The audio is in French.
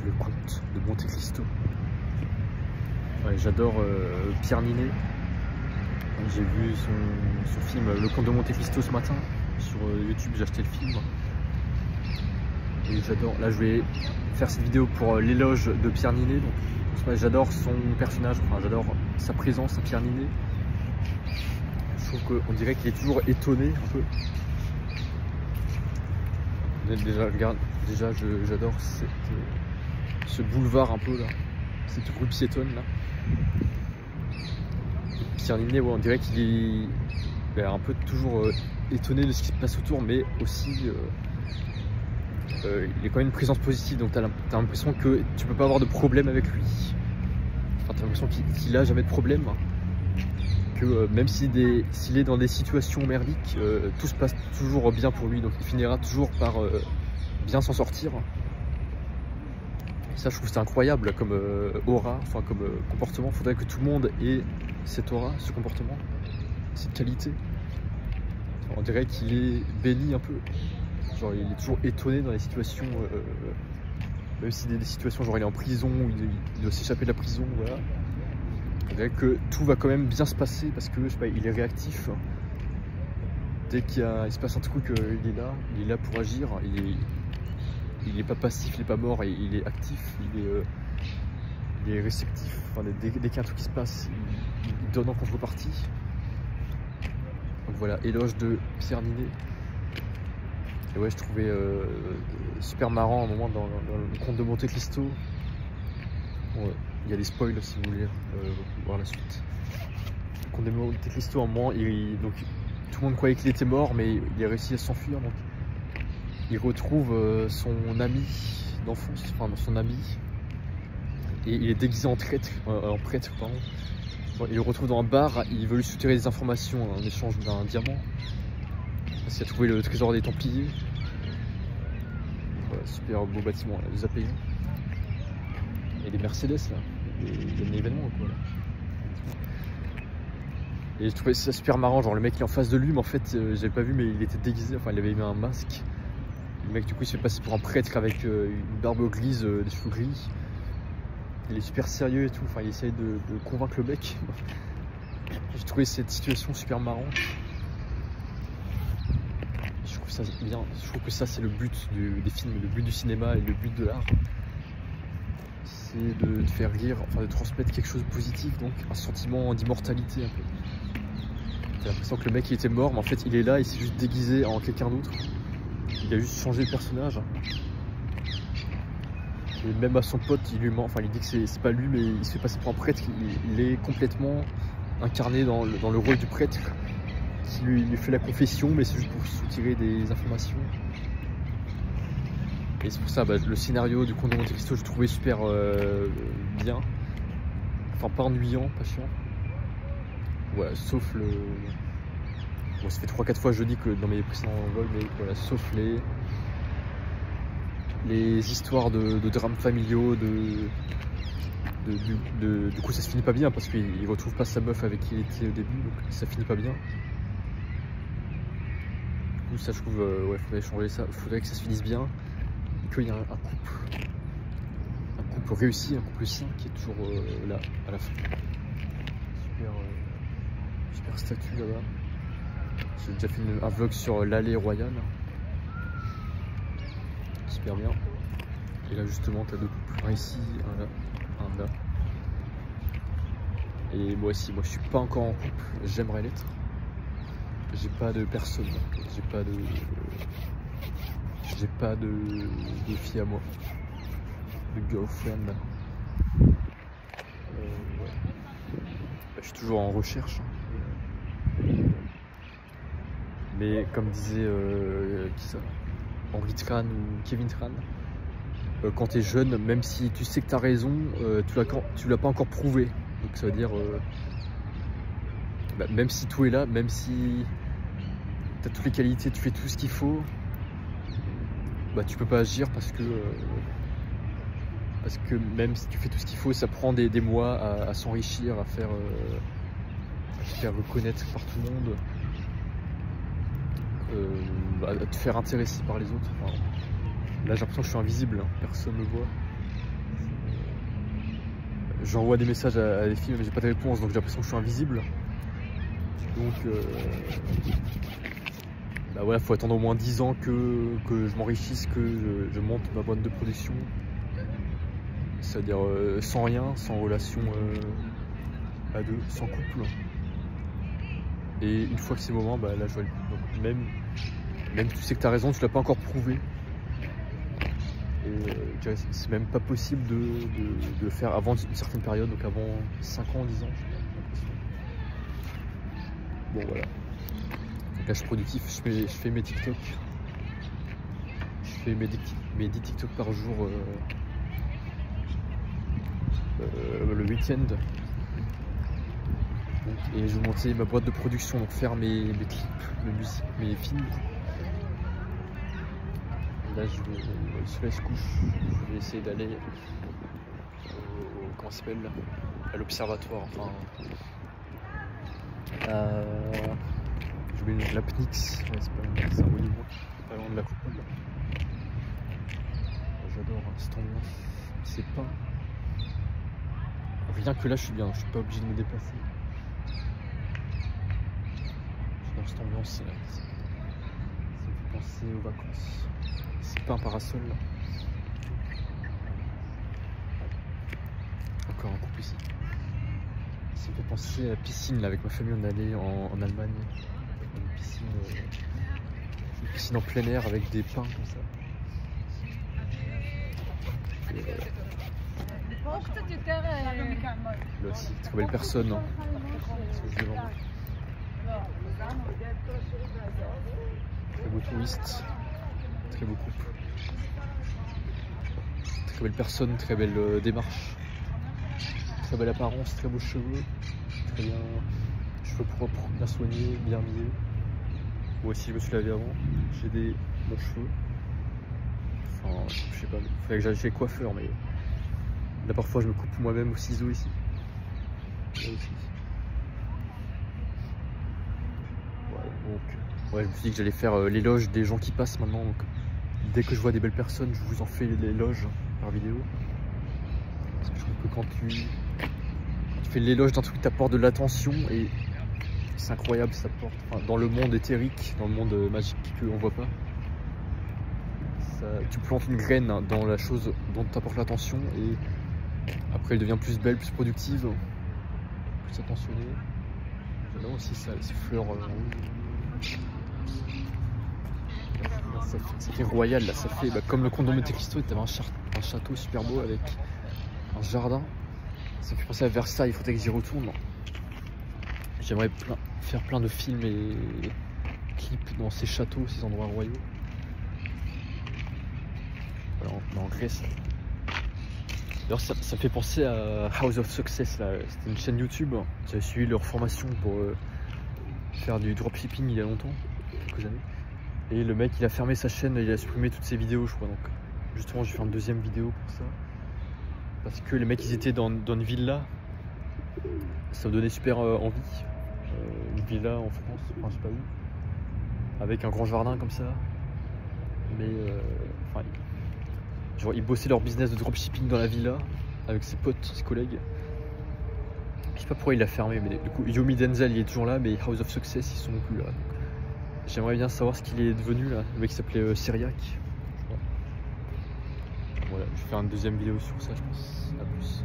Le Comte de Monte Cristo. Ouais, j'adore Pierre Niney. J'ai vu son film Le Comte de Monte Cristo ce matin sur YouTube, j'ai acheté le film. Et j'adore. Là, je vais faire cette vidéo pour l'éloge de Pierre Niney. Donc, j'adore son personnage, enfin, j'adore sa présence à Pierre Niney. Je trouve qu'on dirait qu'il est toujours étonné un peu. Déjà, regarde, déjà j'adore ce boulevard un peu là, cette rue piétonne là. Pierre Niney, ouais, on dirait qu'il est un peu toujours étonné de ce qui se passe autour, mais aussi il est quand même une présence positive, donc t'as l'impression que tu peux pas avoir de problème avec lui. Enfin, t'as l'impression qu'il a jamais de problème, que même s'il est dans des situations merdiques, tout se passe toujours bien pour lui, donc il finira toujours par bien s'en sortir. Ça, je trouve c'est incroyable comme aura, enfin comme comportement. Il faudrait que tout le monde ait cette aura, ce comportement, cette qualité. On dirait qu'il est béni un peu. Genre, il est toujours étonné dans les situations, même si des situations, genre il est en prison, ou il doit s'échapper de la prison, voilà. On dirait que tout va quand même bien se passer parce que, je sais pas, il est réactif. Dès qu'il se passe un truc, il est là pour agir. Il est pas passif, il est pas mort, il est actif, il est réceptif. Enfin, dès qu'il y a un truc qui se passe, il donne en contrepartie. Donc voilà, éloge de Pierre Niney. Et ouais, je trouvais super marrant à un moment dans le Comte de Monte Cristo. Bon, il y a des spoils si vous voulez voir la suite. Le Comte de Monte Cristo, à un moment, donc, tout le monde croyait qu'il était mort, mais il a réussi à s'enfuir. Donc il retrouve son ami d'enfance, enfin son ami, et il est déguisé en prêtre, pardon. Il le retrouve dans un bar, il veut lui soutirer des informations en échange d'un diamant. Parce qu'il a trouvé le trésor des Templiers. Voilà, super beau bâtiment, là, les API. Et les Mercedes là, il y a un événement quoi là. Et je trouvais ça super marrant, genre le mec qui est en face de lui, mais en fait j'avais pas vu, mais il était déguisé, enfin il avait mis un masque. Le mec du coup il se fait passer pour un prêtre avec une barbe grise, des cheveux gris. Il est super sérieux et tout, enfin il essaye de convaincre le mec. J'ai trouvé cette situation super marrante. Je trouve ça bien, je trouve que ça c'est le but des films, le but du cinéma et le but de l'art. C'est de te faire rire, enfin de transmettre quelque chose de positif, donc un sentiment d'immortalité un peu. T'as l'impression que le mec il était mort, mais en fait il est là, il s'est juste déguisé en quelqu'un d'autre. Il a juste changé de personnage. Et même à son pote, il lui ment, enfin il dit que c'est pas lui, mais il se fait passer pour un prêtre. Il est complètement incarné dans le rôle du prêtre qui lui fait la confession, mais c'est juste pour soutirer des informations. Et c'est pour ça, le scénario du Comte de Monte Cristo, je trouvais super bien. Enfin, pas ennuyant, pas chiant. Ouais, sauf le... Bon, ça fait 3-4 fois que je dis que dans mes précédents vlogs, mais voilà, sauf les histoires de drames familiaux, du coup ça se finit pas bien parce qu'il retrouve pas sa meuf avec qui il était au début, donc ça finit pas bien. Du coup ça je trouve, ouais, faudrait changer ça, faudrait que ça se finisse bien, et qu'il y a un couple réussi, un couple sain qui est toujours là à la fin. Super statue là-bas. J'ai déjà fait un vlog sur l'allée royale. Super bien. Et là justement t'as deux couples, un ici, un là, un là. Et moi aussi, moi je suis pas encore en couple, j'aimerais l'être. J'ai pas de personne, j'ai pas de fille à moi, de girlfriend. Ouais. Je suis toujours en recherche. Mais comme disait qui ça, Henri Tran ou Kevin Tran, quand tu es jeune, même si tu sais que tu as raison, tu l'as pas encore prouvé. Donc ça veut dire, même si tout est là, même si tu as toutes les qualités, tu fais tout ce qu'il faut, tu peux pas agir parce que même si tu fais tout ce qu'il faut, ça prend des mois à s'enrichir, à se faire reconnaître par tout le monde. À te faire intéresser par les autres. Enfin, là j'ai l'impression que je suis invisible, hein. Personne ne me voit. j'envoie des messages à des filles mais j'ai pas de réponse, donc j'ai l'impression que je suis invisible. Donc bah voilà, faut attendre au moins 10 ans que je m'enrichisse, que je monte ma boîte de production. C'est-à-dire sans rien, sans relation à deux, sans couple. Et une fois que c'est le moment, bah là je vois le coup. Donc même si tu sais que tu as raison, tu l'as pas encore prouvé. Et c'est même pas possible de le faire avant une certaine période, donc avant 5 ans, 10 ans. Bon voilà. Donc là je suis productif, je fais mes TikTok. Je fais mes 10 TikTok par jour le week-end. Et je vais monter ma boîte de production, donc faire mes clips, mes films. Là le soleil se couche, je vais essayer d'aller comment ça s'appelle, à l'observatoire, enfin je vais la PNIX, c'est un haut niveau, pas loin de la coupole. J'adore cette ambiance, c'est pas... Rien que là je suis bien, je suis pas obligé de me déplacer. J'adore cette ambiance, ça me fait penser aux vacances. C'est pas un parasol là. Encore un couple ici. Ça me fait penser à la piscine là, avec ma famille on allait en Allemagne. Une piscine en plein air avec des pins comme ça. Et, là aussi, très belle personne. Hein. Très beau touriste, très beau couple. Très belle personne, très belle démarche. Très belle apparence, très beaux cheveux. Très bien, cheveux propres, bien soignés, bien mis. Moi aussi je me suis lavé avant, j'ai des bons cheveux. Enfin, je sais pas, il faudrait que j'aille chez le coiffeur, mais là parfois je me coupe moi-même au ciseau ici. Là aussi. Voilà, donc ouais, je me suis dit que j'allais faire l'éloge des gens qui passent maintenant. Donc, dès que je vois des belles personnes, je vous en fais l'éloge par vidéo. Parce que je trouve que quand tu fais l'éloge d'un truc, t'apportes de l'attention et c'est incroyable, ça porte, enfin, dans le monde éthérique, dans le monde magique qu'on voit pas. Ça, tu plantes une graine dans la chose dont tu apportes l'attention et après elle devient plus belle, plus productive, plus attentionnée. Là aussi ça fleur ça fait royal là, ça fait comme le conte de Monte Cristo, tu avais un château super beau avec un jardin. Ça me fait penser à Versailles, il faudrait que j'y retourne. J'aimerais faire plein de films et clips dans ces châteaux, ces endroits royaux. Voilà, on est en Grèce. D'ailleurs, ça me fait penser à House of Success. C'était une chaîne YouTube. J'avais suivi leur formation pour faire du dropshipping il y a longtemps, quelques années. Et le mec, il a fermé sa chaîne, il a supprimé toutes ses vidéos, je crois. Donc, justement, je vais faire une deuxième vidéo pour ça. Parce que les mecs, ils étaient dans une villa. Ça me donnait super envie. Une villa en France, enfin je sais pas où, avec un grand jardin comme ça. Mais enfin, genre ils bossaient leur business de dropshipping dans la villa avec ses potes, ses collègues. Je sais pas pourquoi il l'a fermé, mais du coup Yomi Denzel il est toujours là, mais House of Success ils sont plus là. J'aimerais bien savoir ce qu'il est devenu là. Le mec qui s'appelait Cyriac. Voilà, je vais faire une deuxième vidéo sur ça, je pense. À plus.